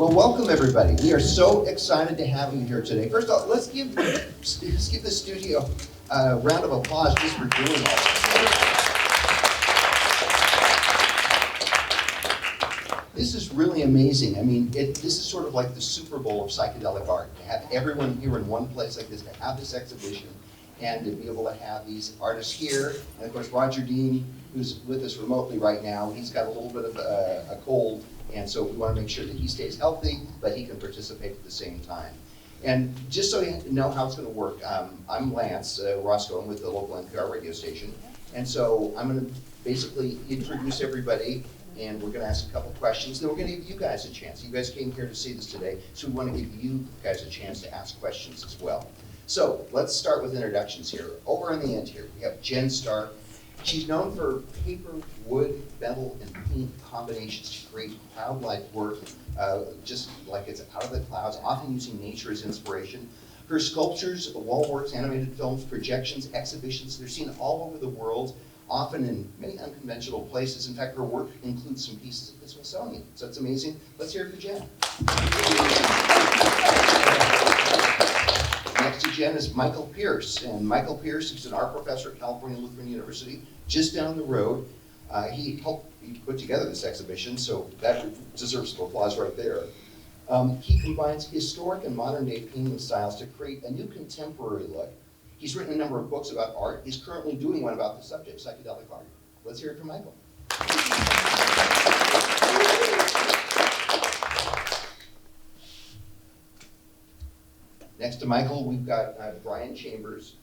Well, welcome everybody. We are so excited to have you here today. First off, let's give the studio a round of applause just for doing all this. This is really amazing. I mean, this is sort of like the Super Bowl of psychedelic art. To have everyone here in one place like this, to have this exhibition, and to be able to have these artists here. And of course, Roger Dean, who's with us remotely right now, he's got a little bit of a cold, and so we want to make sure that he stays healthy, but he can participate at the same time. And just so you know how it's going to work, I'm Lance Orozco. I'm with the local NPR radio station, and so I'm going to basically introduce everybody, and we're going to ask a couple questions. Then we're going to give you guys a chance. You guys came here to see this today, so we want to give you guys a chance to ask questions as well. So let's start with introductions here. Over on the end here, we have Jen Stark. She's known for paper, wood, metal, and paint combinations to create cloud-like work, just like it's out of the clouds, often using nature as inspiration. Her sculptures, wall works, animated films, projections, exhibitions, they're seen all over the world, often in many unconventional places. In fact, her work includes some pieces of the Smithsonian, so it's amazing. Let's hear it for Jen. Next to Jen is Michael Pearce, and Michael Pearce is an art professor at California Lutheran University, just down the road. He helped put together this exhibition, so that deserves some applause right there. He combines historic and modern day painting styles to create a new contemporary look. He's written a number of books about art. He's currently doing one about the subject, psychedelic art. Let's hear it from Michael. Next to Michael, we've got Brian Chambers.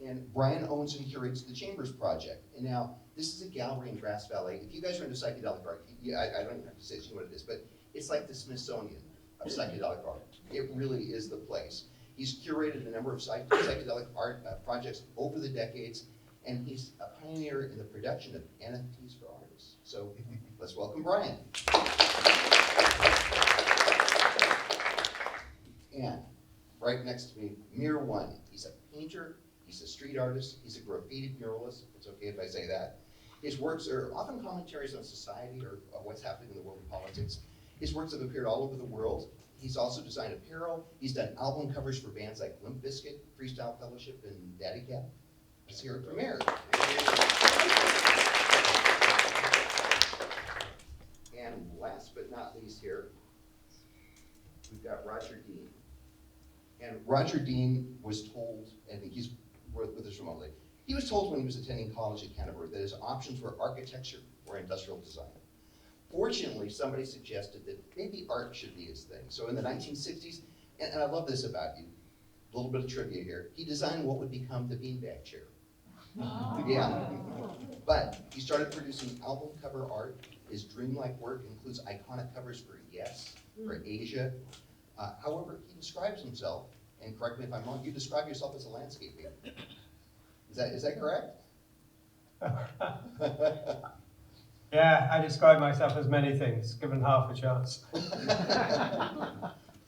And Brian owns and curates the Chambers Project. And now, this is a gallery in Grass Valley. If you guys are into psychedelic art, I don't even have to say what it is, but it's like the Smithsonian of psychedelic art. It really is the place. He's curated a number of psychedelic art projects over the decades, and he's a pioneer in the production of NFTs for artists. So let's welcome Brian. And right next to me, Mear-One. He's a painter, he's a street artist, he's a graffiti muralist. It's okay if I say that. His works are often commentaries on society or what's happening in the world of politics. His works have appeared all over the world. He's also designed apparel. He's done album covers for bands like Limp Bizkit, Freestyle Fellowship, and Daddy Cat. Let's hear it from Mear. And last but not least here, we've got Roger Dean. And Roger Dean was told, and he's with us remotely, he was told when he was attending college at Canterbury that his options were architecture or industrial design. Fortunately, somebody suggested that maybe art should be his thing. So in the 1960s, and I love this about you, a little bit of trivia here, he designed what would become the beanbag chair. Oh. Yeah. But he started producing album cover art. His dreamlike work includes iconic covers for Yes, for Asia. However, he describes himself, and correct me if I'm wrong, you describe yourself as a landscape painter. Is that correct? Yeah, I describe myself as many things, given half a chance.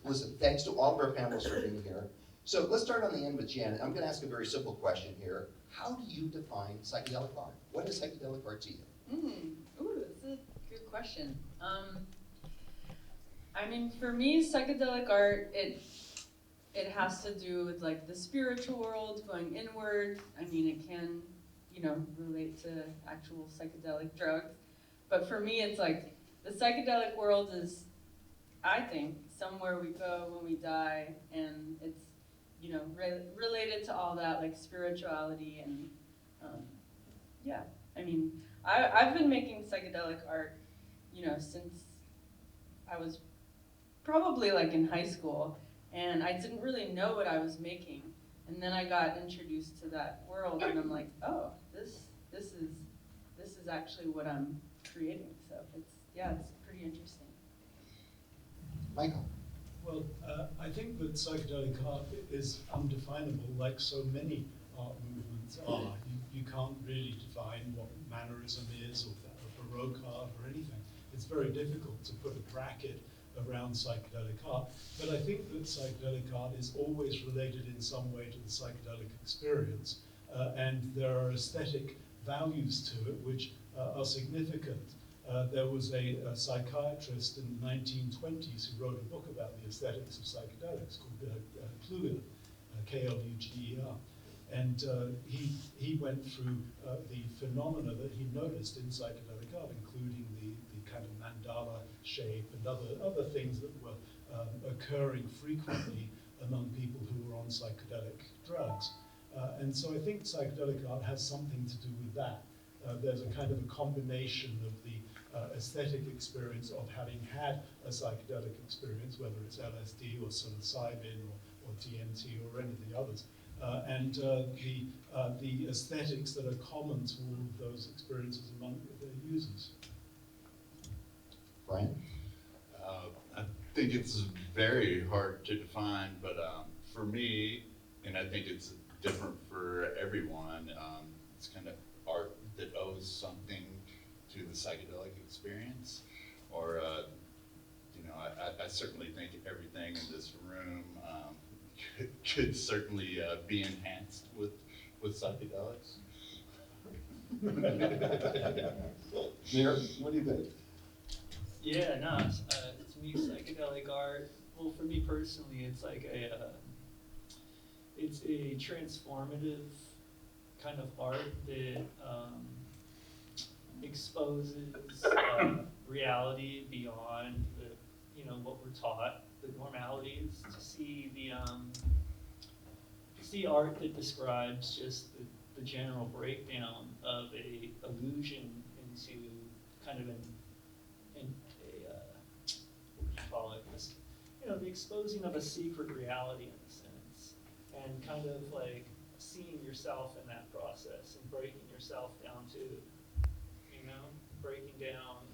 Listen, thanks to all of our panelists for being here. So let's start on the end with Jan. I'm going to ask a very simple question here. How do you define psychedelic art? What is psychedelic art to you? Ooh, that's a good question. I mean, for me, psychedelic art, it has to do with like the spiritual world, going inward. I mean, it can, relate to actual psychedelic drugs. But for me, it's like the psychedelic world is, I think, somewhere we go when we die, and it's, related to all that, like spirituality and, yeah. I mean, I've been making psychedelic art, since I was probably like in high school, and I didn't really know what I was making. And then I got introduced to that world, and I'm like, oh, this is actually what I'm creating. So it's pretty interesting. Michael. Well, I think that psychedelic art is undefinable, like so many art movements are. You can't really define what mannerism is, or Baroque art, or anything. It's very difficult to put a bracket around psychedelic art, but I think that psychedelic art is always related in some way to the psychedelic experience, and there are aesthetic values to it which are significant. there was a psychiatrist in the 1920s who wrote a book about the aesthetics of psychedelics called Kluger, K-L-U-G-E-R. And he went through the phenomena that he noticed in psychedelic art, including the kind of mandala shape and other things that were occurring frequently among people who were on psychedelic drugs. And so I think psychedelic art has something to do with that. There's a kind of a combination of the aesthetic experience of having had a psychedelic experience, whether it's LSD or psilocybin or DMT or any of the others, and the aesthetics that are common to all of those experiences among their users. Brian? I think it's very hard to define, but for me, and I think it's different for everyone, it's kind of art that owes something to the psychedelic experience, or I certainly think everything in this room could certainly be enhanced with psychedelics. Mear, what do you think? Yeah, no, to me, psychedelic art, well, for me personally, it's like it's a transformative kind of art that exposes reality beyond what we're taught, the normalities, to see art that describes just the general breakdown of a illusion into kind of what would you call it? This, the exposing of a secret reality in a sense, and kind of like seeing yourself in that process and breaking yourself down to, breaking down.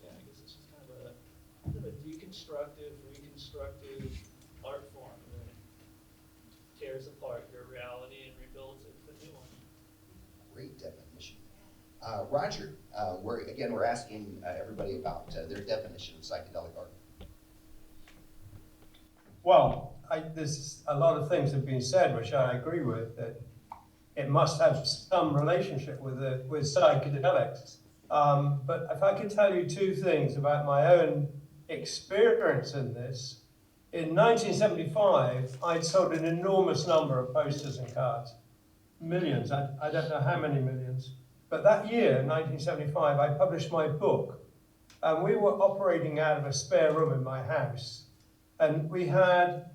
Yeah, I guess it's just kind of a deconstructive, reconstructive art form that tears apart your reality and rebuilds it with a new one. Great definition. Roger, we're asking everybody about their definition of psychedelic art. Well, there's a lot of things have been said, which I agree with, that it must have some relationship with psychedelics. But if I could tell you two things about my own experience in this. In 1975, I'd sold an enormous number of posters and cards. Millions, I don't know how many millions. But that year, 1975, I published my book. And we were operating out of a spare room in my house. And we had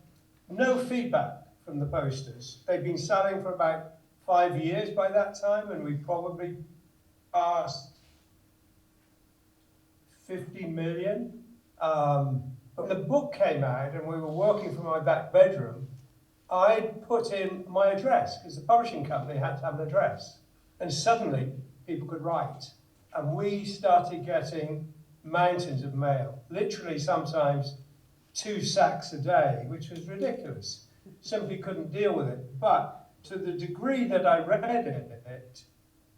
no feedback from the posters. They'd been selling for about 5 years by that time, and we probably passed 50 million. When the book came out and we were working from my back bedroom, I put in my address, because the publishing company had to have an address. And suddenly, people could write. And we started getting mountains of mail, literally sometimes 2 sacks a day, which was ridiculous. Simply couldn't deal with it. But to the degree that I read it,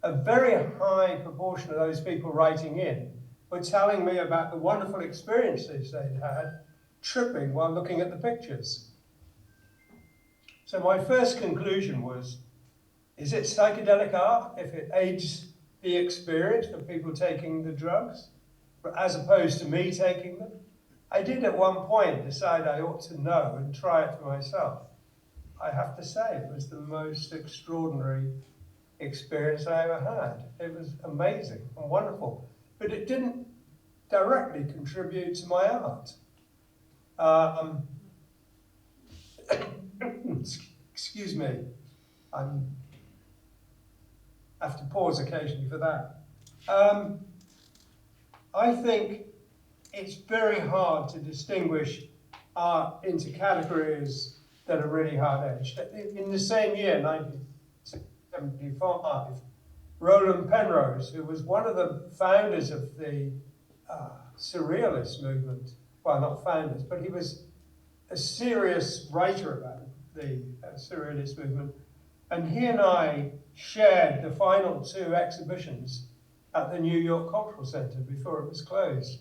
a very high proportion of those people writing in were telling me about the wonderful experiences they'd had tripping while looking at the pictures. So my first conclusion was, is it psychedelic art if it aids the experience for people taking the drugs, as opposed to me taking them? I did at one point decide I ought to know and try it for myself. I have to say, it was the most extraordinary experience I ever had. It was amazing and wonderful, but it didn't directly contribute to my art. Excuse me, I have to pause occasionally for that. I think it's very hard to distinguish art into categories that are really hard-edged. In the same year, 1975, Roland Penrose, who was one of the founders of the Surrealist movement, well, not founders, but he was a serious writer about the Surrealist movement, and he and I shared the final 2 exhibitions at the New York Cultural Center before it was closed.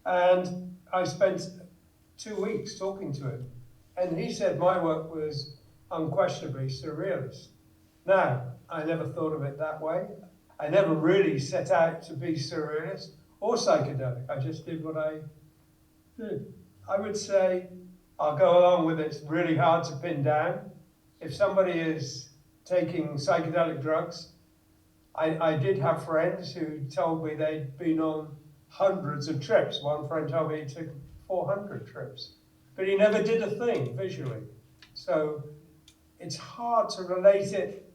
And I spent 2 weeks talking to him, and he said my work was unquestionably surrealist. Now, I never thought of it that way. I never really set out to be surrealist or psychedelic. I just did what I did. I would say I'll go along with it's really hard to pin down. If somebody is taking psychedelic drugs, I did have friends who told me they'd been on hundreds of trips. One friend told me he took 400 trips, but he never did a thing visually. So it's hard to relate it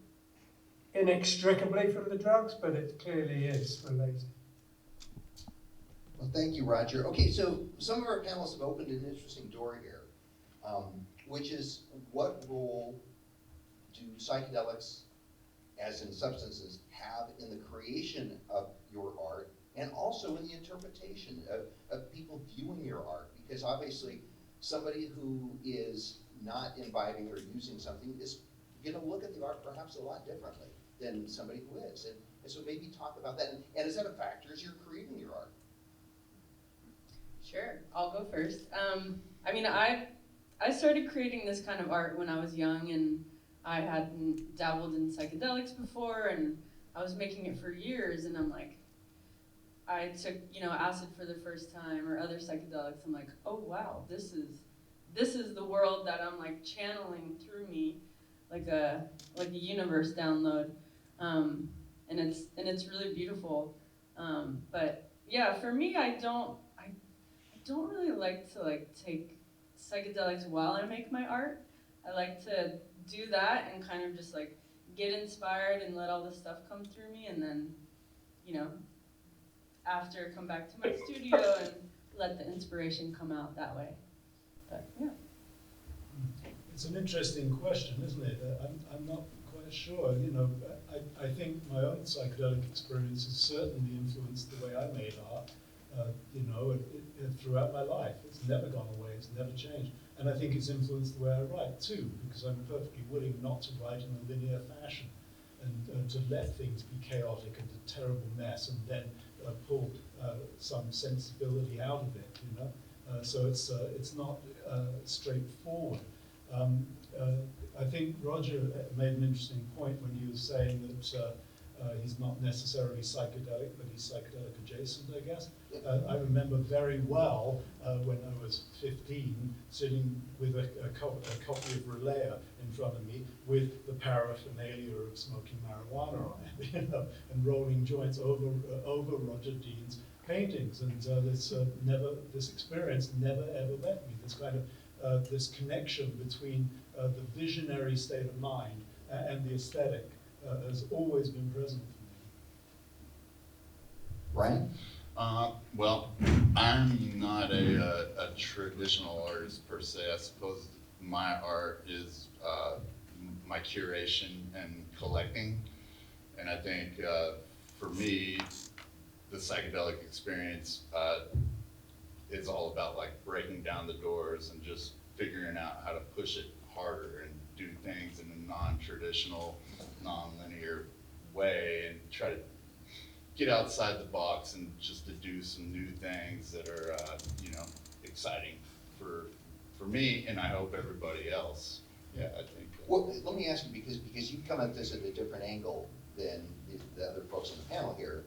inextricably from the drugs, but it clearly is related. Well, thank you, Roger. Okay, so some of our panelists have opened an interesting door here, which is what role do psychedelics, as in substances, have in the creation of your art and also in the interpretation of people viewing your art? Because obviously, somebody who is not imbibing or using something is going to look at the art perhaps a lot differently than somebody who is. And so maybe talk about that. And is that a factor as you're creating your art? Sure, I'll go first. I mean, I started creating this kind of art when I was young, and I hadn't dabbled in psychedelics before, and I was making it for years, and I'm like, I took, acid for the first time or other psychedelics. I'm like, oh wow, this is the world that I'm like channeling through me, like a universe download, and it's really beautiful. But yeah, for me, I don't really like to take psychedelics while I make my art. I like to do that and kind of just get inspired and let all this stuff come through me, and then, after come back to my studio and let the inspiration come out that way. But yeah. It's an interesting question, isn't it? I'm not quite sure. I think my own psychedelic experience has certainly influenced the way I made art. Throughout my life, it's never gone away. It's never changed, and I think it's influenced the way I write too, because I'm perfectly willing not to write in a linear fashion, and to let things be chaotic and a terrible mess, and then pull some sensibility out of it. So it's not straightforward. I think Roger made an interesting point when he was saying that he's not necessarily psychedelic, but he's psychedelic adjacent, I guess. I remember very well when I was 15, sitting with a copy of Relaya in front of me with the paraphernalia of smoking marijuana on it, and rolling joints over Roger Dean's paintings. And this experience never ever left me. This kind of this connection between the visionary state of mind and the aesthetic has always been present for me. Brian? Well, I'm not a traditional artist per se. I suppose my art is my curation and collecting. And I think for me, the psychedelic experience is all about breaking down the doors and just figuring out how to push it harder and do things in a non-traditional, non-linear way, and try to get outside the box and just to do some new things that are, exciting for me, and I hope everybody else. Yeah, I think. Well, let me ask you, because you come at this at a different angle than the other folks on the panel here.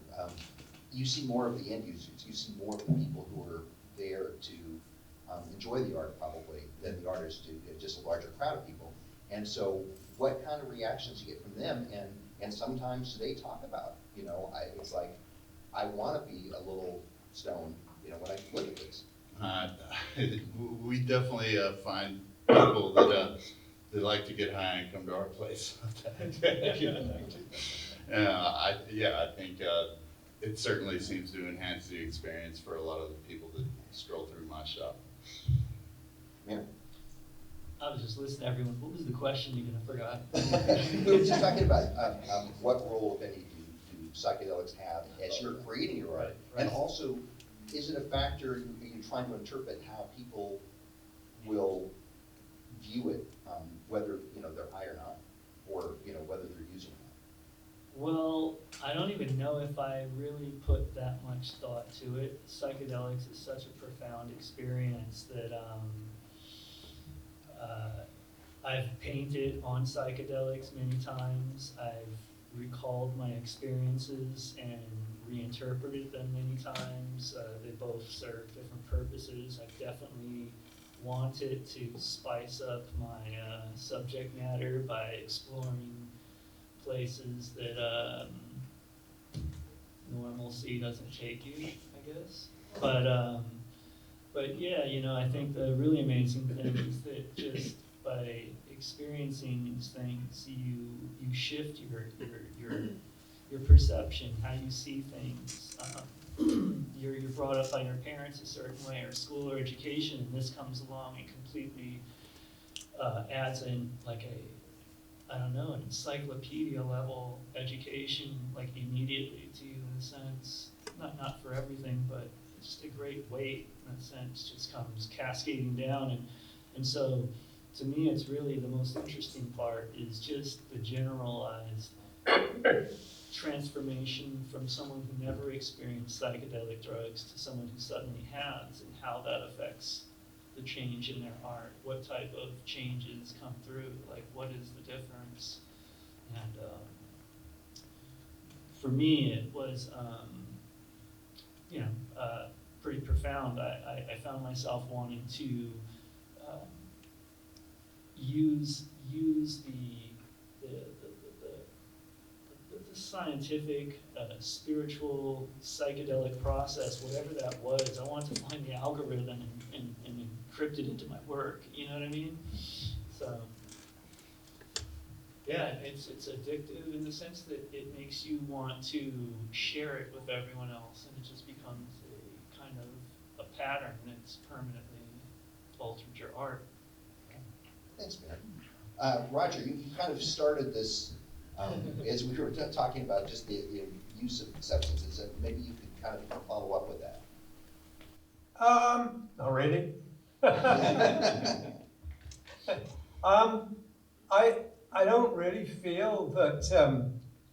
You see more of the end users. You see more of the people who are there to enjoy the art probably than the artists do. Just a larger crowd of people. And so, what kind of reactions you get from them? And sometimes they talk about, it's like, I want to be a little stoned, when I look at this. We definitely find people that they like to get high and come to our place. I think it certainly seems to enhance the experience for a lot of the people that stroll through my shop. Yeah. I was just listening to everyone. What was the question again? I forgot. We were just talking about what role, if any, do psychedelics have as you're creating your art? Right. And also, is it a factor, are you trying to interpret how people will view it, whether they're high or not, or whether they're using it? Well, I don't even know if I really put that much thought to it. Psychedelics is such a profound experience that I've painted on psychedelics many times. recalled my experiences and reinterpreted them many times. They both serve different purposes. I've definitely wanted to spice up my subject matter by exploring places that normalcy doesn't take you, I guess. But yeah, you know, I think the really amazing thing is that just by experiencing these things, you shift your perception, how you see things. You're brought up by your parents a certain way, or school or education, and this comes along and completely adds in like I don't know, an encyclopedia level education, like immediately to you in a sense. Not for everything, but just a great weight in a sense just comes cascading down. And so to me, it's really the most interesting part is just the generalized transformation from someone who never experienced psychedelic drugs to someone who suddenly has, and how that affects the change in their art. What type of changes come through? Like, what is the difference? And for me, it was, pretty profound. I found myself wanting to use the scientific, spiritual, psychedelic process, whatever that was. I wanted to find the algorithm and encrypt it into my work. You know what I mean? So, yeah, it's addictive in the sense that it makes you want to share it with everyone else, and it just becomes a kind of a pattern that's permanently altered your art. Thanks, Mear. Roger, you kind of started this as we were talking about just the use of substances, and maybe you could kind of follow up with that. Not really. I don't really feel that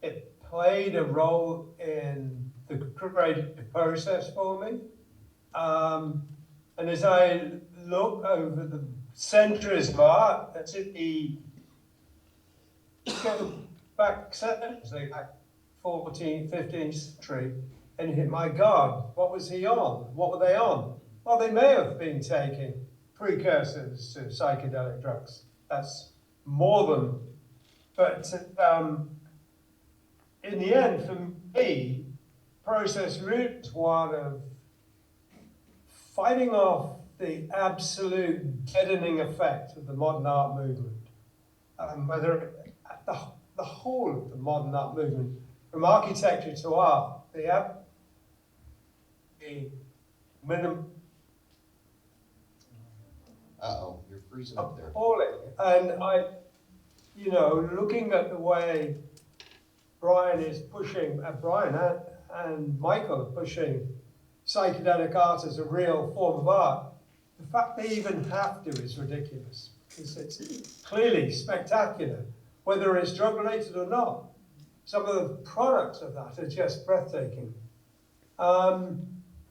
it played a role in the creative process for me. And as I look over the centuries of art, that's it, go back centuries, like 14th, 15th century, and you hit, my God, what was he on? What were they on? Well, they may have been taking precursors to psychedelic drugs. That's more than, but in the end, for me, process really is one of fighting off the absolute deadening effect of the modern art movement. Whether the whole of the modern art movement, from architecture to art, the minimum Uh-oh, you're freezing up there. appalling. And looking at the way Brian is pushing, Brian and Michael are pushing psychedelic art as a real form of art, the fact they even have to is ridiculous, because it's clearly spectacular, whether it's drug related or not. Some of the products of that are just breathtaking. And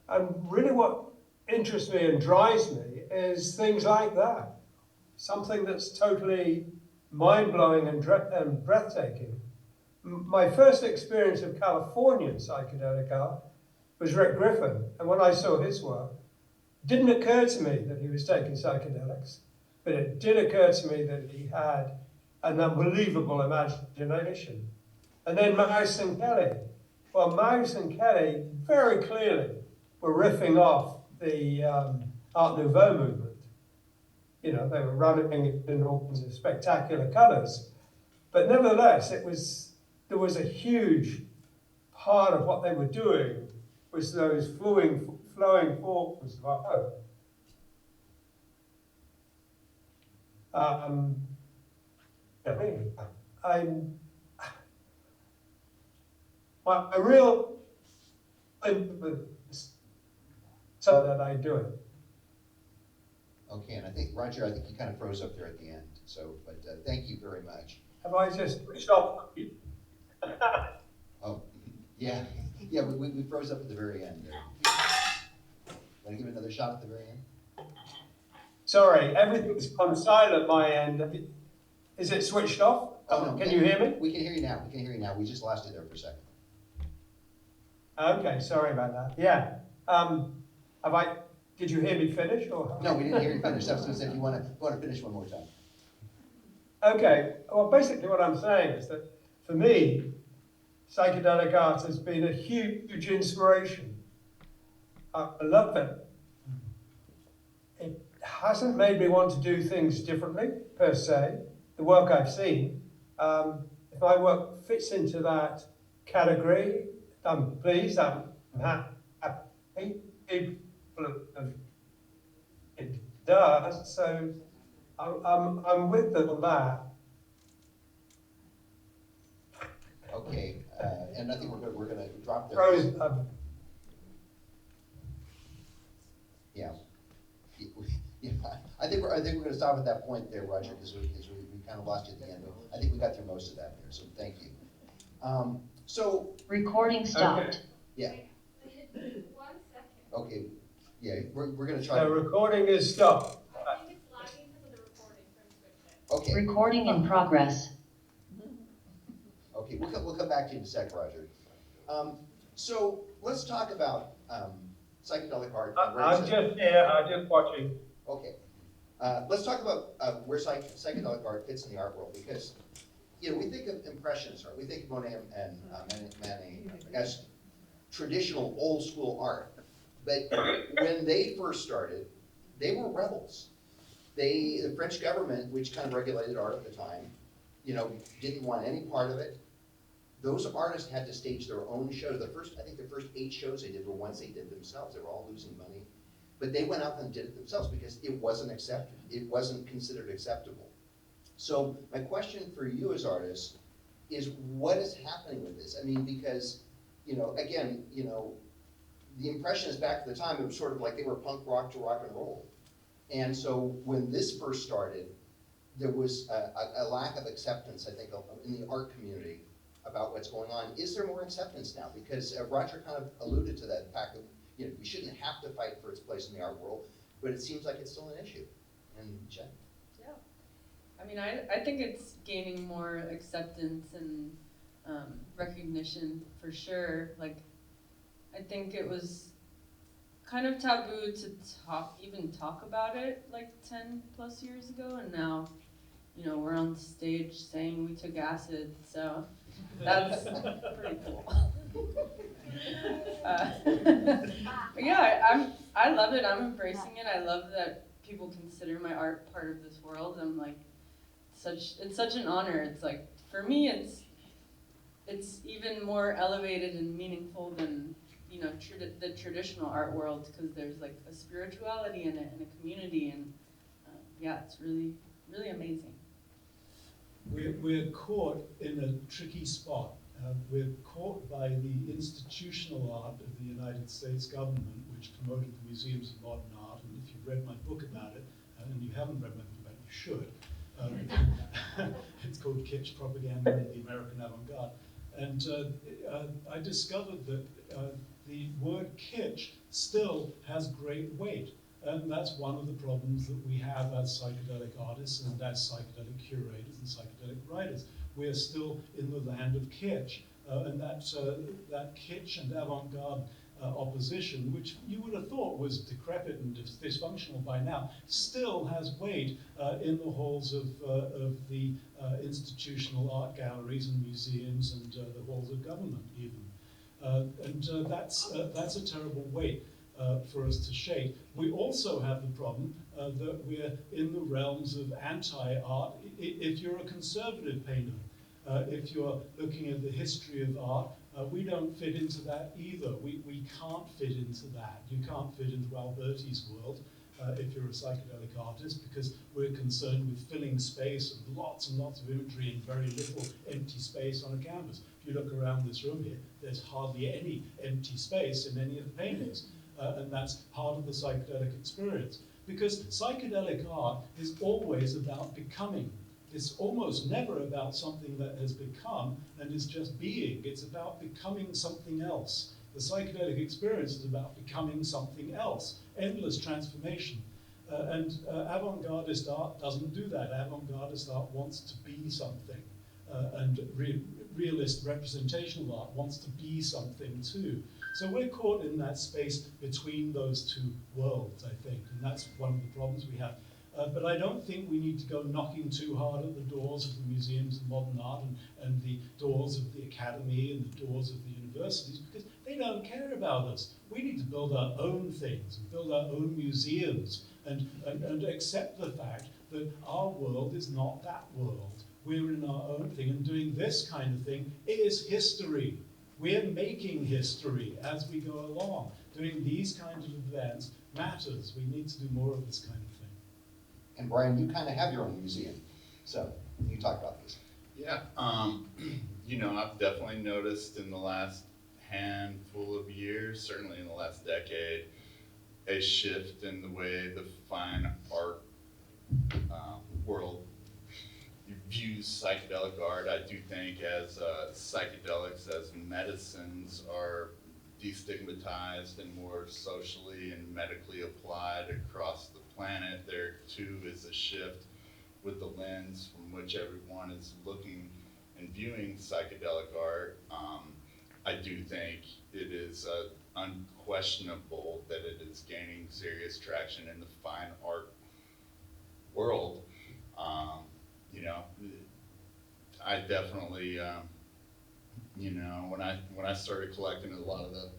really what interests me and drives me is things like that. Something that's totally mind-blowing and breathtaking. My first experience of Californian psychedelic art was Rick Griffin, and when I saw his work, it didn't occur to me that he was taking psychedelics, but it did occur to me that he had an unbelievable imagination. And then Mouse and Kelly. Well, Mouse and Kelly very clearly were riffing off the Art Nouveau movement. They were running it in all kinds of spectacular colors, but nevertheless, there was a huge part of what they were doing was those flowing forms of art. My real so that I do it. Okay, and Roger, I think you kind of froze up there at the end. So, but thank you very much. Have I just switched off? Oh, yeah, we froze up at the very end there. Want to give it another shot at the very end? Sorry, everything's on silent my end. Is it switched off? Oh, no, Can you hear me? We can hear you now. We can hear you now. We just lost you there for a second. Okay, sorry about that. Yeah. Did you hear me finish or? No, we didn't hear you finish. I was going to say, if you want to finish one more time. Okay. Well, basically what I'm saying is that for me, psychedelic art has been a huge inspiration. I love it. It hasn't made me want to do things differently, per se. The work I've seen, if my work fits into that category, I'm pleased, I'm happy. It does, so I'm with them on that. Okay, and I think we're going to drop there. Rose, Yeah. Yeah, I think we're going to stop at that point there, Roger, because we kind of lost you at the end. But I think we got through most of that there, so thank you. So Recording stopped. Okay. yeah, 1 second. okay, yeah, we're going to try. The recording is stopped. I think it's lagging because of the recording transcription. Okay, Recording in progress. okay, we'll come back to you in a sec, Roger. So let's talk about psychedelic art. and where I'm it's- just here, I'm just watching. Okay, let's talk about where psychedelic art fits in the art world, because we think of Impressionist art, we think of Monet and Manet as traditional old school art, but when they first started, they were rebels. The French government, which kind of regulated art at the time, didn't want any part of it. Those artists had to stage their own shows. I think the first 8 shows they did were ones they did themselves. They were all losing money. But they went out and did it themselves because it wasn't accepted. It wasn't considered acceptable. So my question for you as artists is, what is happening with this? I mean, because, again, the Impressionists back at the time, it was sort of like they were punk rock to rock and roll. And so when this first started, there was a lack of acceptance, I think, in the art community about what's going on. Is there more acceptance now? Because Roger kind of alluded to that fact that we shouldn't have to fight for its place in the art world, but it seems like it's still an issue. And Jen? Yeah. I mean, I think it's gaining more acceptance and recognition for sure. Like, I think it was kind of taboo to even talk about it like 10 plus years ago, and now, we're on stage saying we took acid, so that's pretty cool. Yeah, I love it. I'm embracing it. I love that people consider my art part of this world. I'm like, it's such an honor. It's like, for me, it's even more elevated and meaningful than the traditional art world, because there's like a spirituality in it and a community, and yeah, it's really, really amazing. We're caught in a tricky spot. We're caught by the institutional art of the United States government, which promoted the museums of modern art. And if you've read my book about it, and you haven't read my book about it, you should. It's called Kitsch Propaganda in the American Avant-Garde. And I discovered that the word kitsch still has great weight. And that's one of the problems that we have as psychedelic artists and as psychedelic curators and psychedelic writers. We're still in the land of kitsch. And that kitsch and avant-garde opposition, which you would have thought was decrepit and dysfunctional by now, still has weight in the halls of the institutional art galleries and museums and the halls of government even. That's a terrible weight for us to shake. We also have the problem that we're in the realms of anti-art. If you're a conservative painter, if you're looking at the history of art, we don't fit into that either. We can't fit into that. You can't fit into Alberti's world if you're a psychedelic artist, because we're concerned with filling space and lots of imagery and very little empty space on a canvas. If you look around this room here, there's hardly any empty space in any of the paintings. And that's part of the psychedelic experience. Because psychedelic art is always about becoming. It's almost never about something that has become and is just being. It's about becoming something else. The psychedelic experience is about becoming something else, endless transformation. Avant-gardist art doesn't do that. Avant-gardist art wants to be something, and realist representational art wants to be something too. So we're caught in that space between those two worlds, I think, and that's one of the problems we have. But I don't think we need to go knocking too hard at the doors of the museums of modern art and the doors of the academy and the doors of the universities, because they don't care about us. We need to build our own things and build our own museums and accept the fact that our world is not that world. We're in our own thing, and doing this kind of thing is history. We're making history as we go along. Doing these kinds of events matters. We need to do more of this kind of thing. And Brian, you kind of have your own museum, so you talk about this. Yeah, you know, I've definitely noticed in the last handful of years, certainly in the last decade, a shift in the way the fine art world views psychedelic art. I do think as psychedelics, as medicines are destigmatized and more socially and medically applied across the planet, there too is a shift with the lens from which everyone is looking and viewing psychedelic art. I do think it is unquestionable that it is gaining serious traction in the fine art world. You know, I definitely, you know, when I started collecting a lot of the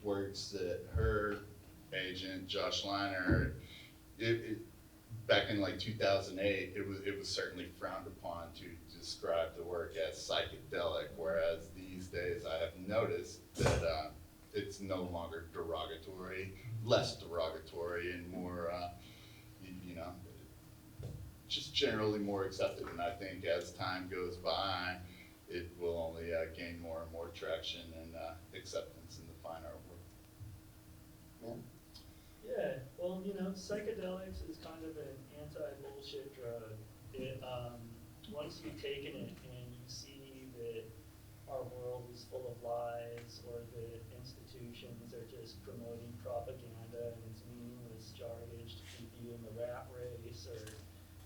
works that her agent Josh Liner, back in like 2008, it was certainly frowned upon to describe the work as psychedelic, whereas these days I have noticed that it's no longer derogatory, less derogatory, and more, you know, just generally more accepted. And I think as time goes by, it will only gain more and more traction and acceptance in the fine art world. Yeah, well, you know, psychedelics is kind of an anti-bullshit drug. It, once you've taken it and you see that our world is full of lies, or that institutions are just promoting propaganda and it's meaningless jargon to keep you in the rat race, or,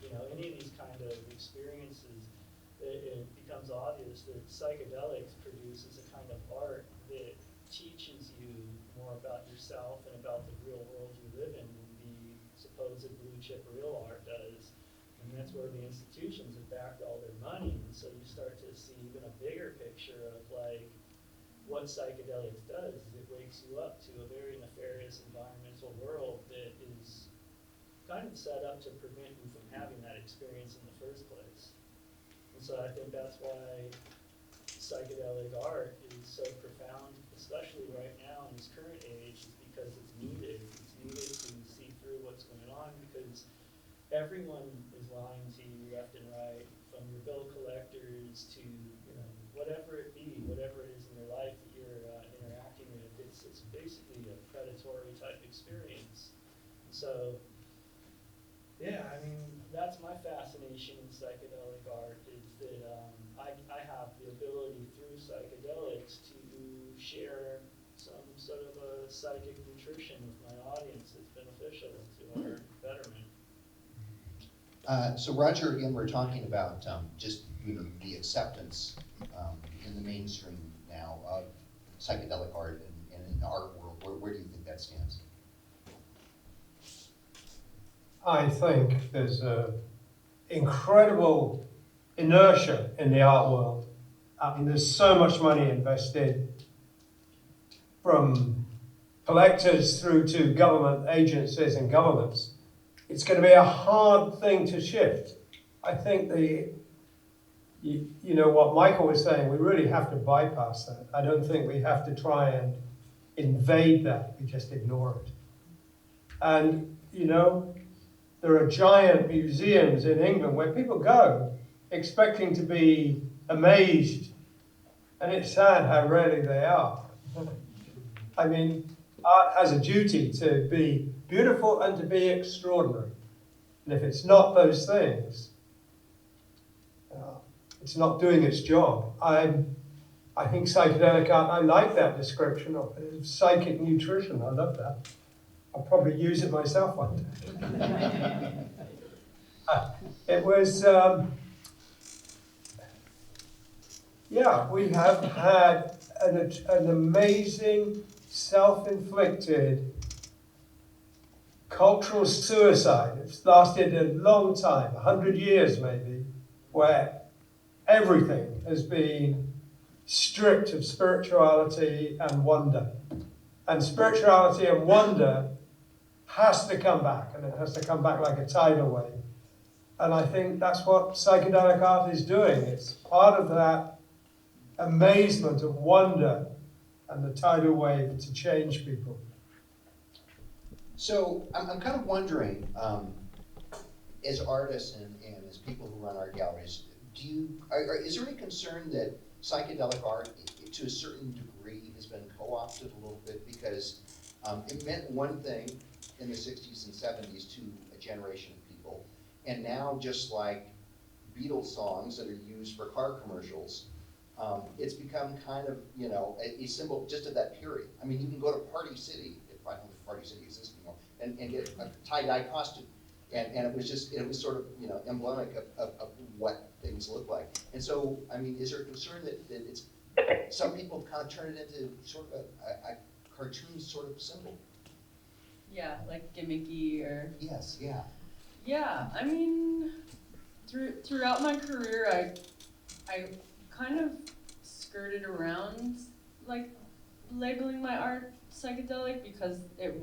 you know, any of these kind of experiences, it becomes obvious that psychedelics produces a kind of art that teaches you more about yourself and about the real world you live in than the supposed blue chip real art does. And that's where the institutions have backed all their money. And so you start to see even a bigger picture of like what psychedelics does is it wakes you up to a very nefarious environmental world that is kind of set up to prevent you from having that experience in the first place. And so I think that's why psychedelic art is so profound, especially right now in this current age, is because it's needed. It's needed to see through what's going on, because everyone is lying to you left and right, from your bill collectors to, you know, whatever it be, whatever it is in your life that you're interacting with. It's basically a predatory type experience. So, yeah, I mean, that's my fascination in psychedelic art, is that I have the ability through psychedelics to share some sort of a psychic nutrition with my audience that's beneficial to our betterment. So Roger, again, we're talking about just, you know, the acceptance in the mainstream now of psychedelic art and in the art world. Where do you think that stands? I think there's a incredible inertia in the art world. I mean, there's so much money invested, from collectors through to government agencies and governments. It's going to be a hard thing to shift. I think you know what Michael was saying, we really have to bypass that. I don't think we have to try and invade that, we just ignore it. And, you know, there are giant museums in England where people go expecting to be amazed, and it's sad how rarely they are. I mean, art has a duty to be beautiful and to be extraordinary. And if it's not those things, it's not doing its job. I think psychedelic art, I like that description of it. Psychic nutrition, I love that. I'll probably use it myself one day. was, yeah, we have had an amazing self-inflicted cultural suicide. It's lasted a long time, 100 years maybe, where everything has been stripped of spirituality and wonder. And spirituality and wonder has to come back, and it has to come back like a tidal wave. And I think that's what psychedelic art is doing. It's part of that amazement of wonder and the tidal wave to change people. So I'm kind of wondering, as artists and as people who run art galleries, is there any concern that psychedelic art, to a certain degree, has been co-opted a little bit? Because it meant one thing in the 60s and 70s to a generation of people, and now just like Beatles songs that are used for car commercials, it's become kind of, a symbol just of that period. I mean, you can go to Party City, if I don't know if Party City exists anymore, and get a tie-dye costume. And it was sort of, emblematic of what things look like. And so, I mean, is there a concern that it's, some people kind of turn it into sort of a cartoon sort of symbol? Yeah, like gimmicky or. Yes, yeah. Yeah, I mean, throughout my career, I kind of skirted around like labeling my art psychedelic because it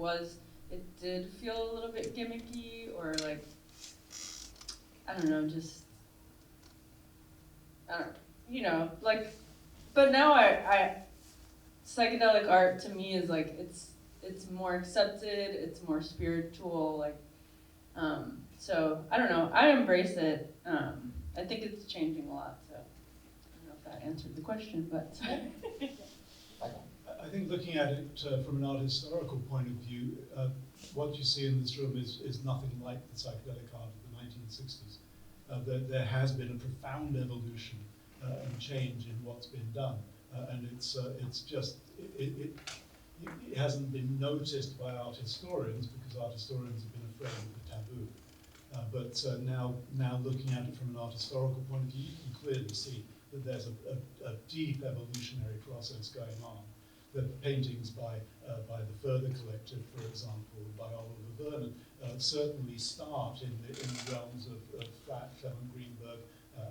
did feel a little bit gimmicky or like, I don't know, just, I don't, like, but now psychedelic art to me is like, it's more accepted, it's more spiritual, like, so I don't know, I embrace it. I think it's changing a lot, so I don't know if that answered the question, but. I think looking at it from an art historical point of view, what you see in this room is nothing like the psychedelic art of the 1960s. There has been a profound evolution and change in what's been done, and it hasn't been noticed by art historians because art historians have been afraid of the taboo. But now looking at it from an art historical point of view, you can clearly see that there's a deep evolutionary process going on. The paintings by the Further Collective, for example, by Oliver Vernon, certainly start in the realms of flat Clement Greenberg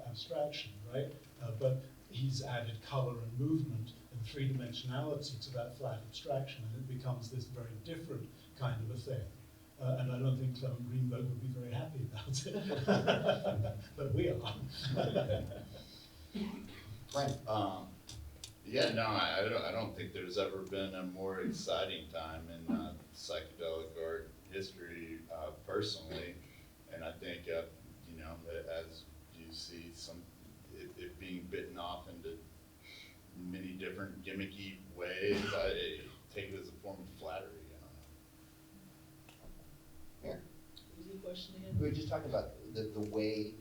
abstraction, right? But he's added color and movement and three-dimensionality to that flat abstraction, and it becomes this very different kind of a thing. And I don't think Clement Greenberg would be very happy about it, but we are. Frank? Yeah, no, I don't think there's ever been a more exciting time in psychedelic art history, personally. And I think, as you see it being bitten off into many different gimmicky ways, I take it as a form of flattery. Here. What was the question again? We were just talking about the way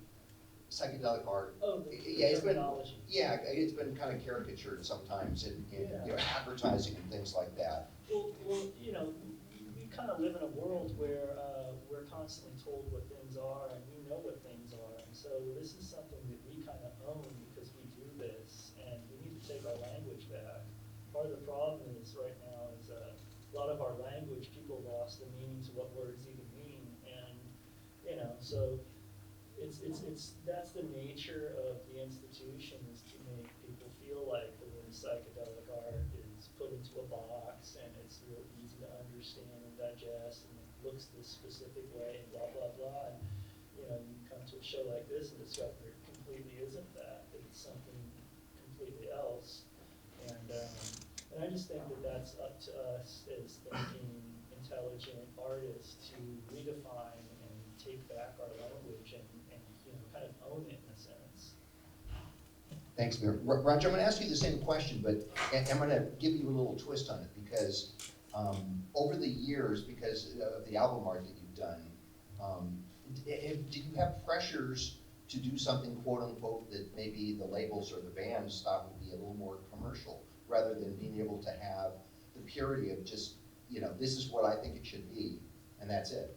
psychedelic art. Oh, the It's been, terminology. yeah, it's been kind of caricatured sometimes in advertising and things like that. Well, we kind of live in a world where we're constantly told what things are, and we know what things are, and so this is something that we kind of own because we do this, and we need to take our language back. Part of the problem is right now is a lot of our language, people lost the meaning to what words even mean, and so that's the nature of the institution, is to make people feel like the word psychedelic art is put into a box and it's real easy to understand and digest and it looks this specific way and blah blah blah, and you come to a show like this and discover it completely isn't that it's something completely else, and I just think that that's up to us as thinking intelligent artists to redefine and take back our language and kind of own it in a sense. Thanks, Mayor. Roger, I'm going to ask you the same question, but I'm going to give you a little twist on it because over the years, because of the album art that you've done, did you have pressures to do something, quote unquote, that maybe the labels or the bands thought would be a little more commercial, rather than being able to have the purity of just, this is what I think it should be, and that's it?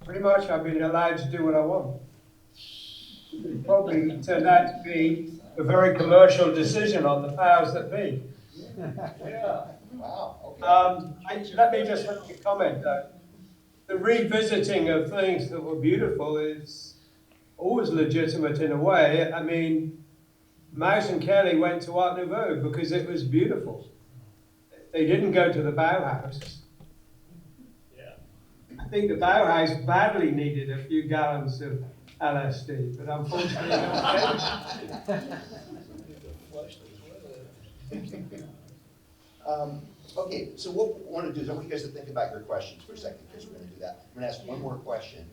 pretty much I've been allowed to do what I want. It probably turned out to be a very commercial decision on the powers that be. Yeah. Wow, okay. Let me just make a comment though. The revisiting of things that were beautiful is always legitimate in a way. I mean, Mouse and Kelly went to Art Nouveau because it was beautiful. They didn't go to the Bauhaus. Yeah. I think the Bauhaus badly needed a few gallons of LSD, but unfortunately not getting. Okay, so what we want to do is I want you guys to think about your questions for a second, because we're going to do that. I'm going to ask one more question,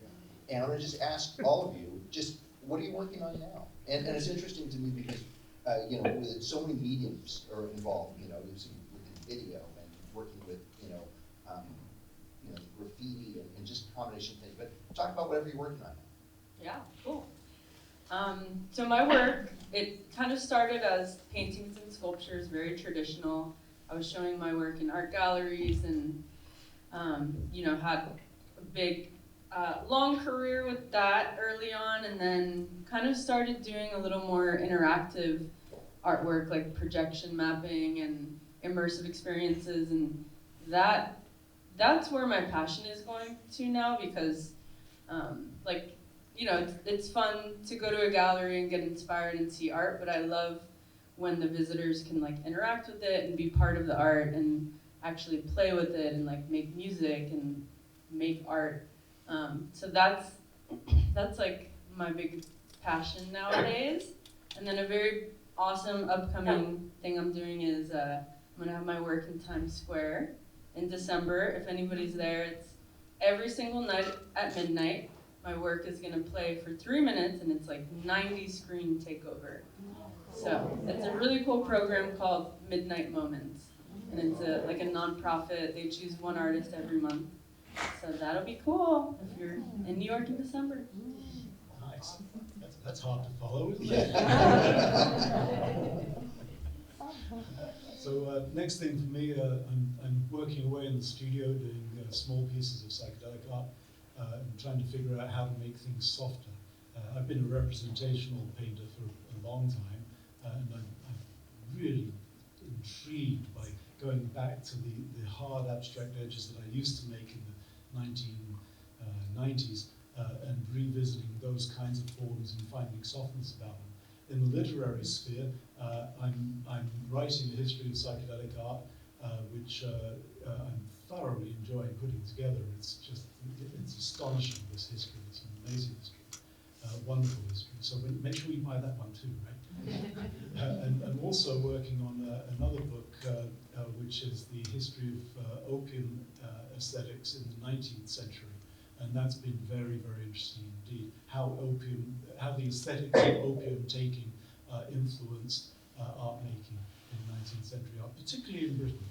and I'm going to just ask all of you, just what are you working on now? And it's interesting to me because, you know, with so many mediums are involved, you know, using video and working with, graffiti and just a combination of things. But talk about whatever you're working on. Yeah, cool. So my work, it kind of started as paintings and sculptures, very traditional. I was showing my work in art galleries and, had a big, long career with that early on, and then kind of started doing a little more interactive artwork like projection mapping and immersive experiences, and that's where my passion is going to now because, it's fun to go to a gallery and get inspired and see art, but I love when the visitors can like interact with it and be part of the art and actually play with it and like make music and make art. So that's like my big passion nowadays. And then a very awesome upcoming thing I'm doing is I'm gonna have my work in Times Square in December. If anybody's there, it's every single night at midnight. My work is gonna play for 3 minutes and it's like 90 screen takeover. So it's a really cool program called Midnight Moments. And it's like a nonprofit. They choose one artist every month. So that'll be cool if you're in New York in December. Nice. That's hard to follow, isn't it? So next thing for me, I'm working away in the studio doing small pieces of psychedelic art and trying to figure out how to make things softer. I've been a representational painter for a long time, and I'm really intrigued by going back to the hard abstract edges that I used to make in the 1990s and revisiting those kinds of forms and finding softness about them. In the literary sphere, I'm writing a history of psychedelic art, which I'm thoroughly enjoying putting together. It's astonishing, this history. It's an amazing history, wonderful history. So make sure you buy that one too, right? And I'm also working on another book, which is the history of opium aesthetics in the 19th century. And that's been very, very interesting indeed, how the aesthetics of opium taking influenced art making in 19th century art, particularly in Britain.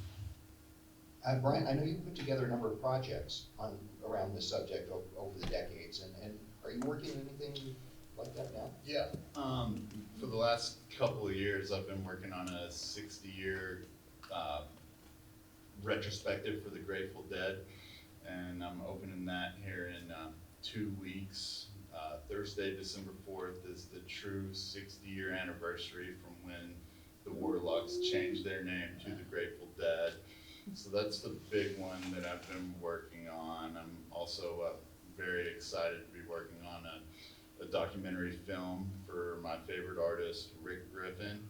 Brian, I know you put together a number of projects around this subject over the decades, and are you working on anything like that now? Yeah. For the last couple of years, I've been working on a 60-year retrospective for the Grateful Dead, and I'm opening that here in 2 weeks. Thursday, December 4th is the true 60-year anniversary from when the Warlocks changed their name to the Grateful Dead. So that's the big one that I've been working on. I'm also very excited to be working on a documentary film for my favorite artist, Rick Griffin.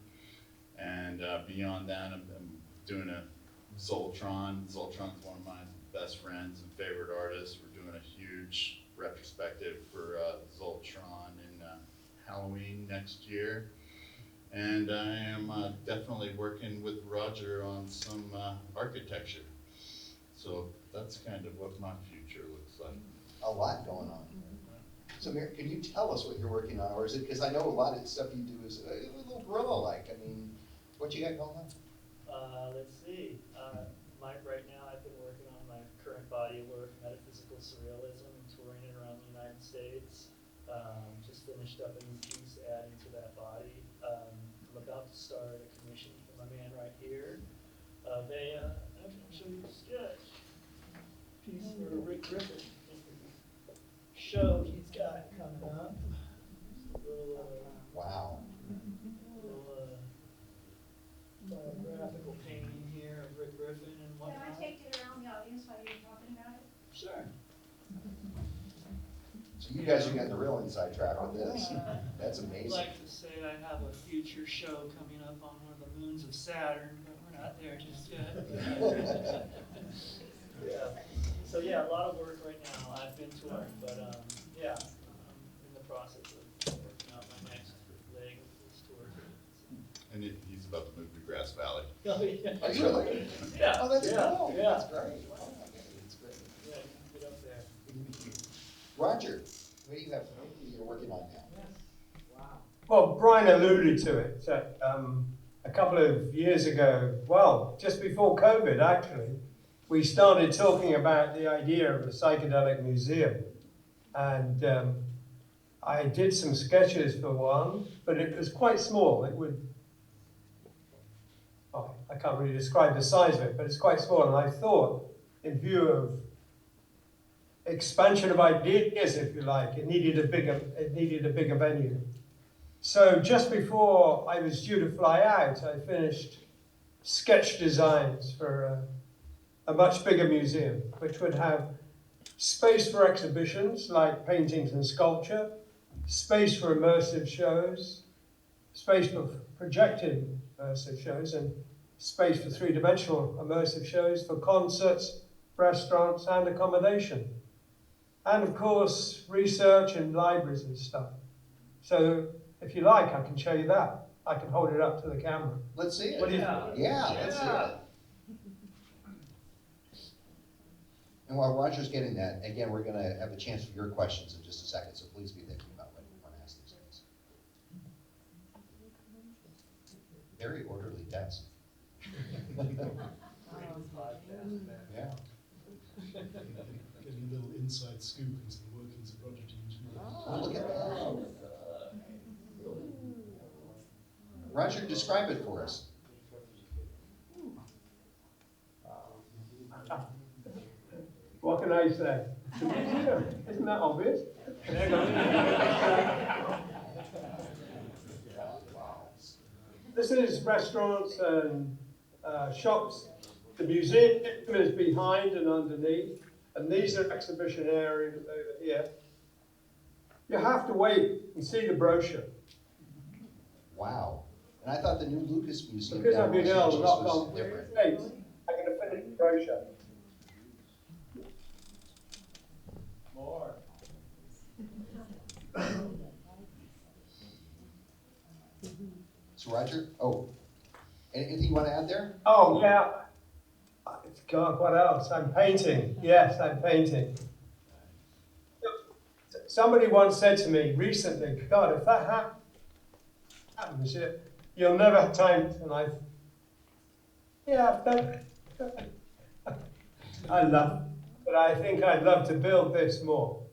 And beyond that, I'm doing a Zoltron. Zoltron's one of my best friends and favorite artists. We're doing a huge retrospective for Zoltron in Halloween next year. And I am definitely working with Roger on some architecture. So that's kind of what my future looks like. A lot going on. So Mir, can you tell us what you're working on, or is it, because I know a lot of the stuff you do is a little guerrilla-like. I mean, what you got going on? Let's see. Right now I've been working on my current body of work, Metaphysical Surrealism, and touring it around the United States. Just finished up a new piece adding to that body. I'm about to start a commission for my man right here. I'll show you a sketch piece for Rick Griffin. So you guys are getting the real inside track with this. That's I'd amazing. like to say I have a future show coming up on one of the moons of Saturn, but we're not there just yet. Yeah. So yeah, a lot of work right now. I've been touring, but yeah, I'm in the process of working out my next leg of this tour. And he's about to move to Grass Valley. Oh, yeah. Are you really? Yeah. Oh, that's yeah, cool. Yeah. That's great. Oh, okay, that's great. Yeah, you can get up there. Roger, what do you have, what you're working on now? Well, Brian alluded to it a couple of years ago, well, just before COVID, actually. We started talking about the idea of a psychedelic museum. And I did some sketches for one, but it was quite small. It would, oh, I can't really describe the size of it, but it's quite small. And I thought, in view of expansion of ideas, if you like, it needed a bigger venue. So just before I was due to fly out, I finished sketch designs for a much bigger museum, which would have space for exhibitions like paintings and sculpture, space for immersive shows, space for projected immersive shows, and space for three-dimensional immersive shows, for concerts, restaurants, and accommodation. And of course, research and libraries and stuff. So if you like, I can show you that. I can hold it up to the camera. Let's see it. What do you Yeah, let's see it. And while Roger's getting that, again, we're going to have a chance for your questions in just a second, so please be thinking about what you want to ask these things. Very orderly desk. Yeah. Getting a little inside scoop into the workings of Roger Dean's mind. Oh, look at that. Roger, describe it for us. What can I say? Isn't that obvious? This is restaurants and shops. The museum is behind and underneath, and these are exhibition areas over here. You have to wait and see the brochure. Wow. And I thought the new Lucas Museum Because down I've been in able Los to Angeles knock was on different. States, I'm going to finish the brochure. More. So Roger, anything you want to add there? Oh, yeah. God, what else? I'm painting. Yes, I'm painting. Somebody once said to me recently, God, if that happens, you'll never have time. And I've done it. I love it. But I think I'd love to build this more.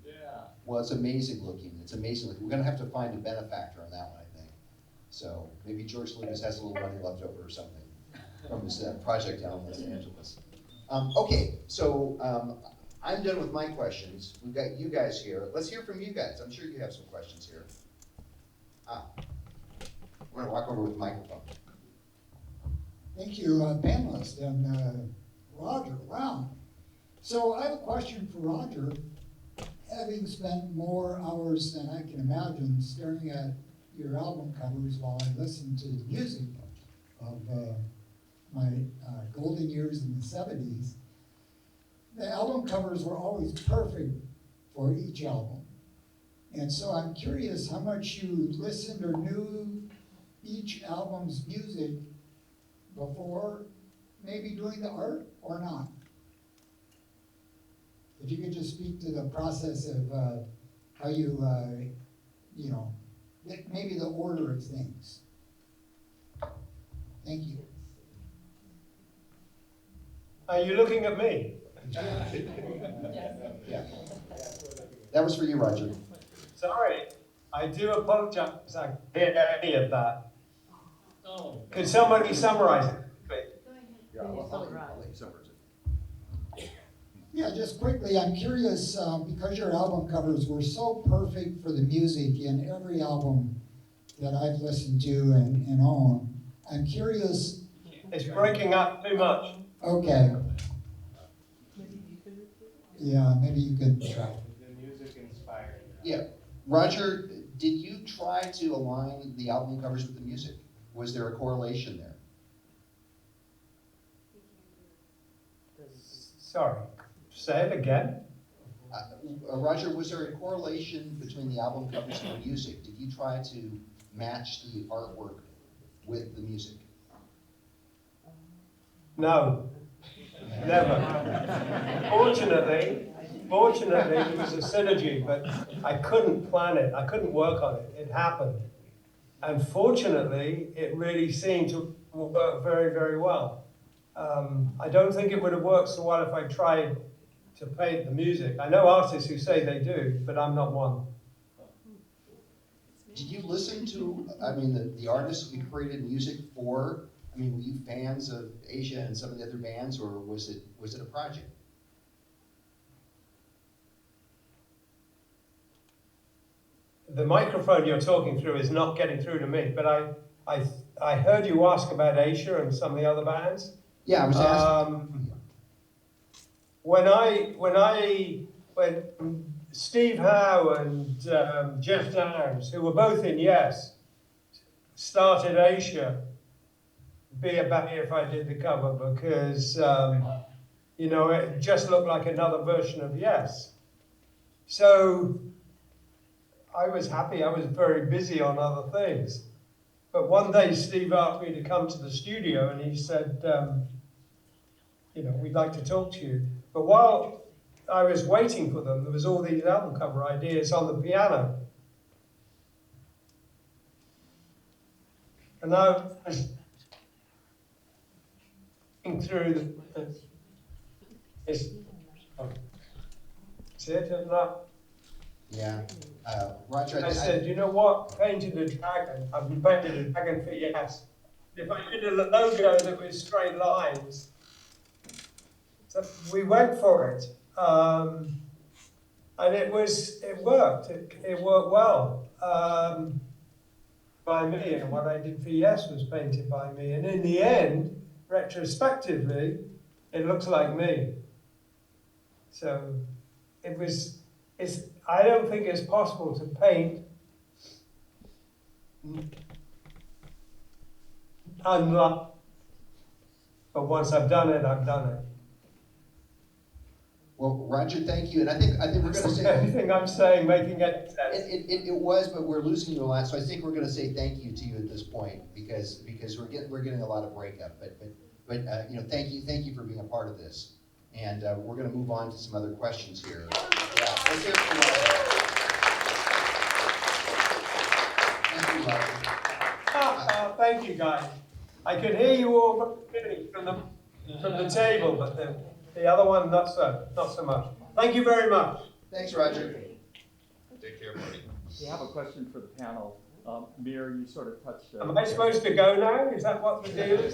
Yeah. Well, it's amazing looking. It's amazing looking. We're going to have to find a benefactor on that one, I think. So maybe George Lucas has a little money left over or something from his project down in Los Angeles. Okay, so I'm done with my questions. We've got you guys here. Let's hear from you guys. I'm sure you have some questions here. We're going to walk over with the microphone. Thank you, panelists, and Roger. Wow. So I have a question for Roger. Having spent more hours than I can imagine staring at your album covers while I listen to the music of my golden years in the 70s, the album covers were always perfect for each album. And so I'm curious how much you listened or knew each album's music before maybe doing the art or not. If you could just speak to the process of how you, maybe the order of things. Thank you. Are you looking at me? Yeah. That was for you, Roger. Sorry, I do apologize. I didn't hear any of that. Oh. Could somebody summarize it? Yeah, I'll let you summarize it. Yeah, just quickly, I'm curious, because your album covers were so perfect for the music in every album that I've listened to and own, I'm curious. It's breaking up too much. Okay. Yeah, maybe you could try. The music Yeah, Roger, did you try to align the album covers with the music? Was there a correlation there? Sorry, say it again. Roger, was there a correlation between the album covers and the music? Did you try to match the artwork with the music? No, never. Fortunately, there was a synergy, but I couldn't plan it. I couldn't work on it. It happened. And fortunately, it really seemed to work very, very well. I don't think it would have worked so well if I tried to paint the music. I know artists who say they do, but I'm not one. Did you listen to, I mean, the artists we created music for? I mean, were you fans of Asia and some of the other bands, or was it a project? The microphone you're talking through is not getting through to me, but I heard you ask about Asia and some of the other bands. Yeah, I was asking. When Steve Howe and Jeff Downs, who were both in Yes, started Asia, be about it if I did the cover, because you know, it just looked like another version of Yes. So I was happy. I was very busy on other things. But one day Steve asked me to come to the studio and he said, you know, we'd like to talk to you. But while I was waiting for them, there was all these album cover ideas on the piano. And I was looking through see it or not? Yeah. Roger, I said, you know what? Painted a dragon. I've painted a dragon for Yes. If I did a logo that was straight lines, so we went for it, and it worked. It worked well by me, and what I did for Yes was painted by me. And in the end, retrospectively, it looks like me. So I don't think it's possible to paint unlike, but once I've done it, I've done it. well, Roger, thank you. And I think we're going to say Anything I'm saying making any sense. it was, but we're losing you a lot. So I think we're going to say thank you to you at this point because we're getting a lot of breakup. But you know, thank you for being a part of this. And we're going to move on to some other questions here. Yeah, let's hear it from Roger. Thank you, Roger. Thank you, guys. I could hear you all from the table, but the other one not so much. Thank you very much. Thanks, Roger. Take care, buddy. We have a question for the panel. Mir, you sort of touched. Am I supposed to go now? Is that what the deal is?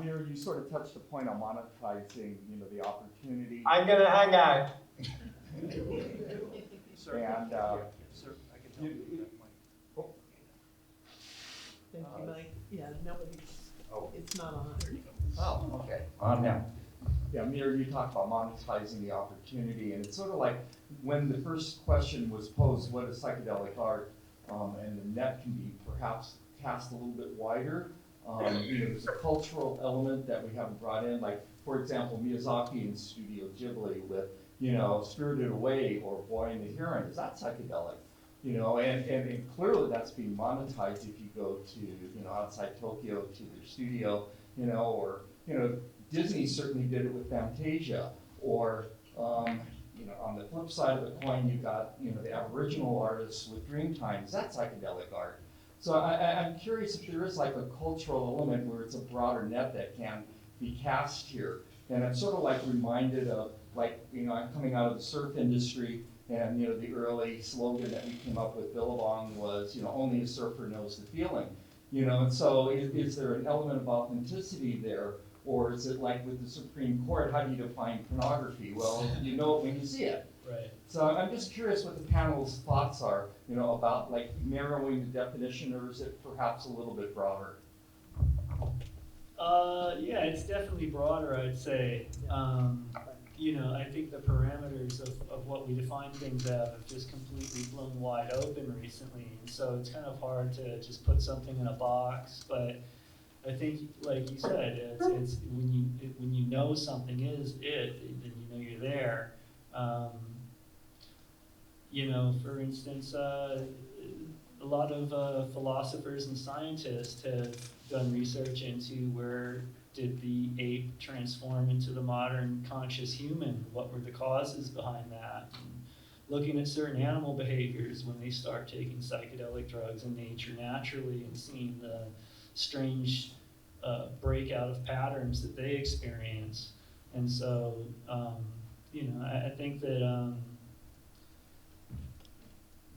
Mir, you sort of touched the point on monetizing, you know, the opportunity. I'm going to hang out. And Sir, I can tell you that mic. Thank you, Mike. Yeah, nobody's, it's not on. Oh, okay. On now. yeah, Mir, you talked about monetizing the opportunity, and it's sort of like when the first question was posed, what is psychedelic art? And the net can be perhaps cast a little bit wider. You know, there's a cultural element that we haven't brought in, like, for example, Miyazaki in Studio Ghibli with, you know, Spirited Away or Boy and the Heron. Is that psychedelic? You know, and clearly that's being monetized if you go to, you know, outside Tokyo to their studio, you know, or, you know, Disney certainly did it with Fantasia, or, you know, on the flip side of the coin, you got, you know, the Aboriginal artists with Dreamtime. Is that psychedelic art? So I'm curious if there is like a cultural element where it's a broader net that can be cast here. And I'm sort of like reminded of, like, you know, I'm coming out of the surf industry, and, you know, the early slogan that we came up with, Billabong, was, you know, only a surfer knows the feeling. You know, and so is there an element of authenticity there? Or is it like with the Supreme Court, how do you define pornography? Well, you know it when you see it. Right. So I'm just curious what the panel's thoughts are, you know, about like narrowing the definition, or is it perhaps a little bit broader? Yeah, it's definitely broader, I'd say. I think the parameters of what we define things as have just completely blown wide open recently. And so it's kind of hard to just put something in a box. But I think, like you said, it's when you know something is it, then you know you're there. For instance, a lot of philosophers and scientists have done research into where did the ape transform into the modern conscious human? What were the causes behind that? And looking at certain animal behaviors when they start taking psychedelic drugs in nature naturally and seeing the strange breakout of patterns that they experience. And so, I think that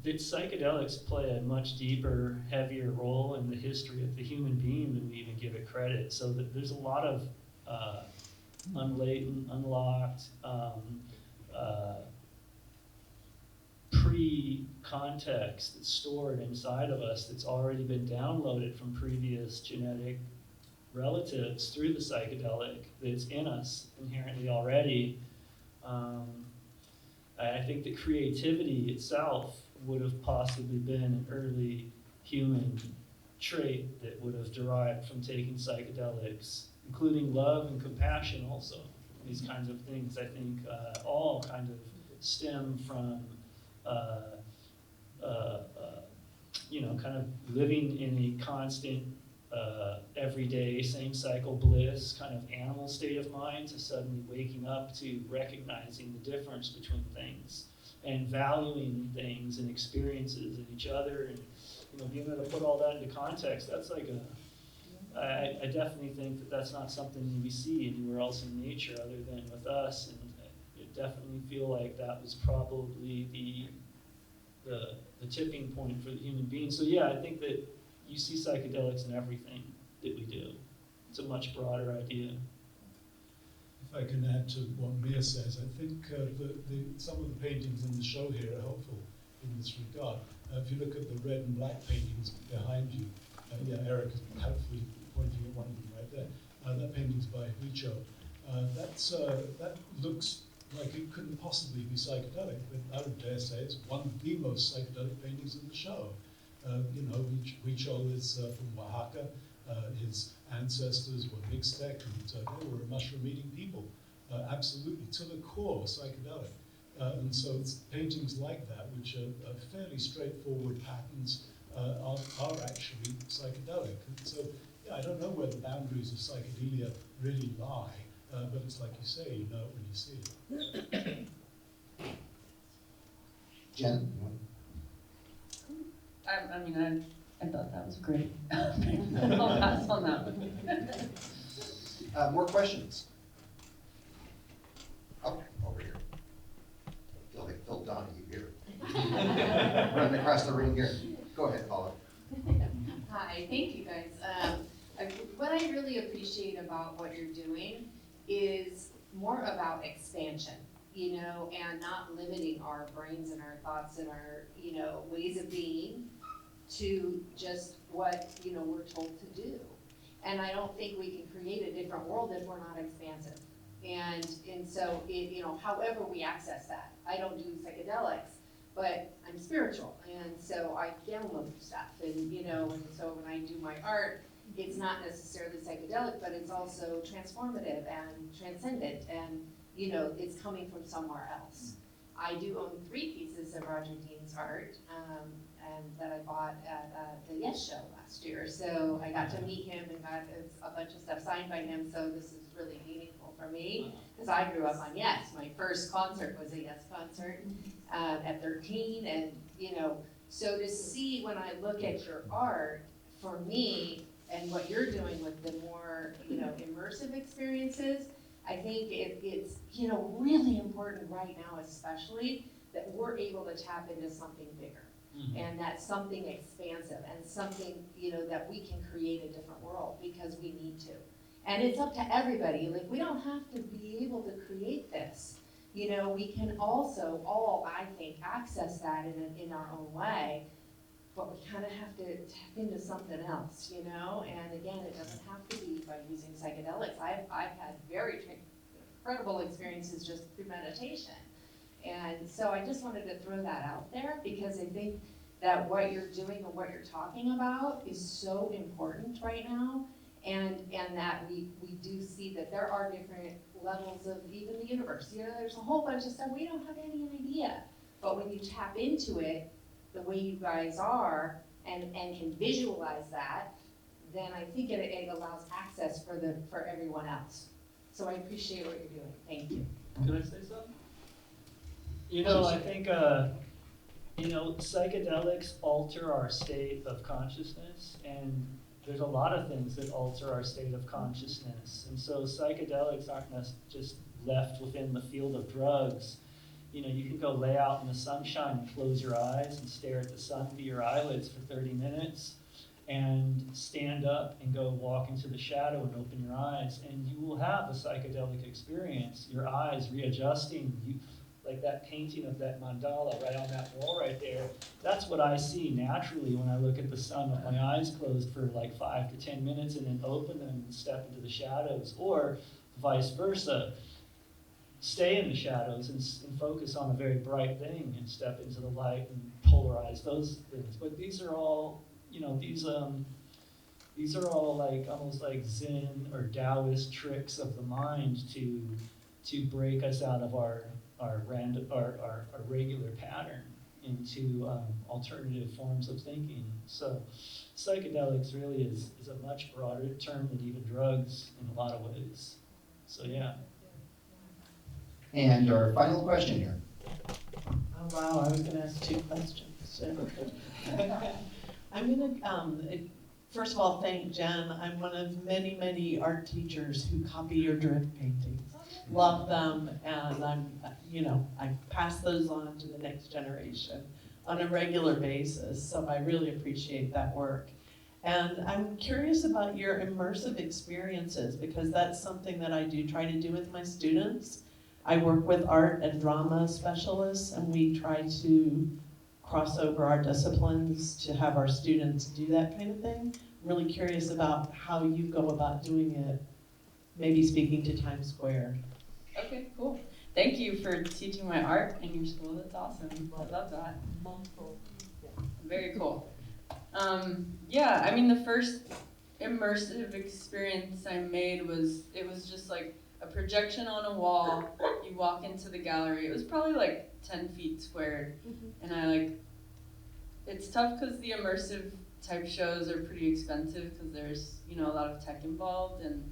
that psychedelics play a much deeper, heavier role in the history of the human being than we even give it credit. So that there's a lot of unlatent, unlocked, pre-context that's stored inside of us that's already been downloaded from previous genetic relatives through the psychedelic that's in us inherently already. I think that creativity itself would have possibly been an early human trait that would have derived from taking psychedelics, including love and compassion also. These kinds of things, I think, all kind of stem from, kind of living in a constant, everyday, same cycle bliss, kind of animal state of mind, to suddenly waking up to recognizing the difference between things and valuing things and experiences in each other, and being able to put all that into context. That's like I definitely think that that's not something we see anywhere else in nature other than with us, and I definitely feel like that was probably the tipping point for the human being. So yeah, I think that you see psychedelics in everything that we do. It's a much broader idea. If I can add to what Mear says, I think some of the paintings in the show here are helpful in this regard. If you look at the red and black paintings behind you, Eric is helpfully pointing at one of them right there. That painting's by Huicho. That looks like it couldn't possibly be psychedelic, but I would dare say it's one of the most psychedelic paintings in the show. Huicho is from Oaxaca. His ancestors were Mixtec, and they were a mushroom-eating people, absolutely to the core psychedelic. And so it's paintings like that, which are fairly straightforward patterns, are actually psychedelic. And so, I don't know where the boundaries of psychedelia really lie, but it's like you say, you know it when you see it. Jen? I thought that was great. I'll pass on that one. More questions? Oh, over here. I feel like Phil Donahue here. Running across the ring here. Go ahead, Paula. Hi, thank you guys. What I really appreciate about what you're doing is more about expansion, and not limiting our brains and our thoughts and our, ways of being to just what, we're told to do. And I don't think we can create a different world if we're not expansive. And so, however we access that. I don't do psychedelics, but I'm spiritual. And so I download stuff. And, and so when I do my art, it's not necessarily psychedelic, but it's also transformative and transcendent. And, it's coming from somewhere else. I do own 3 pieces of Roger Dean's art, and that I bought at the Yes Show last year. So I got to meet him and got a bunch of stuff signed by him. So this is really meaningful for me because I grew up on Yes. My first concert was a Yes concert at 13, and so to see when I look at your art, for me, and what you're doing with the more immersive experiences, I think it's really important right now, especially that we're able to tap into something bigger. Mm-hmm. And that's something expansive and something, that we can create a different world because we need to. And it's up to everybody. Like, we don't have to be able to create this. We can also all, I think, access that in our own way, but we kind of have to tap into something else, And again, it doesn't have to be by using psychedelics. I've had very incredible experiences just through meditation. And so I just wanted to throw that out there because I think that what you're doing and what you're talking about is so important right now. And that we do see that there are different levels of even the universe. You know, there's a whole bunch of stuff we don't have any idea. But when you tap into it the way you guys are and can visualize that, then I think it allows access for everyone else. So I appreciate what you're doing. Thank you. Can I say something? You know, I think, you know, psychedelics alter our state of consciousness, and there's a lot of things that alter our state of consciousness. And so psychedelics aren't just left within the field of drugs. You know, you can go lay out in the sunshine and close your eyes and stare at the sun through your eyelids for 30 minutes and stand up and go walk into the shadow and open your eyes, and you will have a psychedelic experience. Your eyes readjusting, like that painting of that mandala right on that wall right there. That's what I see naturally when I look at the sun with my eyes closed for like 5 to 10 minutes and then open them and step into the shadows, or vice versa. Stay in the shadows and focus on a very bright thing and step into the light and polarize those things. But these are all, you know, these are all like almost like Zen or Taoist tricks of the mind to break us out of our regular pattern into alternative forms of thinking. So psychedelics really is a much broader term than even drugs in a lot of ways. So yeah. And our final question here. Oh, wow, I was gonna ask 2 questions. So. I'm gonna, first of all, thank Jen. I'm one of many, many art teachers who copy your drift paintings. Love them, and I pass those on to the next generation on a regular basis, so I really appreciate that work. And I'm curious about your immersive experiences, because that's something that I do try to do with my students. I work with art and drama specialists, and we try to cross over our disciplines to have our students do that kind of thing. I'm really curious about how you go about doing it, maybe speaking to Times Square. Okay, cool. Thank you for teaching my art in your school. That's awesome. I love that. Very cool. Yeah, I mean, the first immersive experience I made was just like a projection on a wall. You walk into the gallery. It was probably like 10 feet squared. And it's tough because the immersive type shows are pretty expensive because there's, you know, a lot of tech involved and,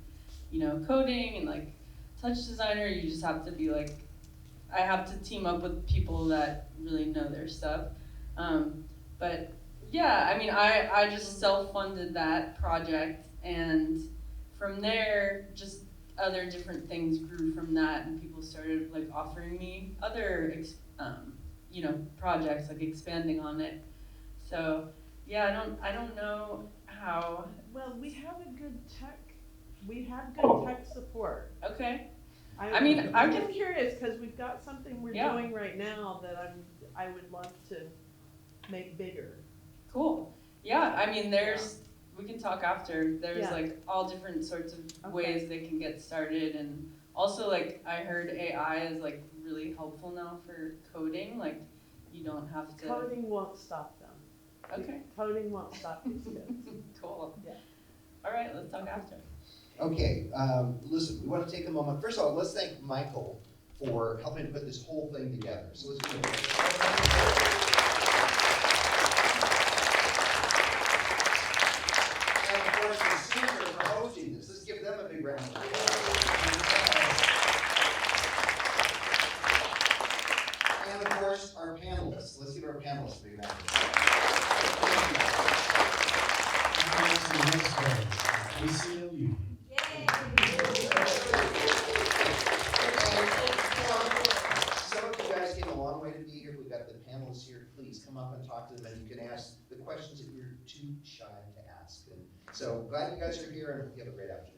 you know, coding and like touch designer. You just have to be like, I have to team up with people that really know their stuff. But yeah, I mean, I just self-funded that project, and from there, just other different things grew from that, and people started like offering me other, you know, projects, like expanding on it. So yeah, I don't know how. Well, we have a good tech. We have good tech support. Okay. I'm curious because we've got something we're Yeah. doing right now that I would love to make bigger. Cool. Yeah, I mean, we can talk after. There's Yeah. like all different sorts of ways they can get started, and also like I heard AI is like really helpful now for coding. Like you don't have to. Coding won't stop them. Okay. Coding won't stop these kids. Cool. Yeah. All right, let's talk after. Okay, listen, we want to take a moment. First of all, let's thank Michael for helping to put this whole thing together. So let's do it. And of course, the Center for hosting this. Let's give them a big round of applause. And of course, our panelists. Let's give our panelists a big round of applause. KCLU. Some of you guys came a long way to be here. We've got the panelists here. Please come up and talk to them, and you can ask the questions that you're too shy to ask. And so glad you guys are here, and hope you have a great afternoon.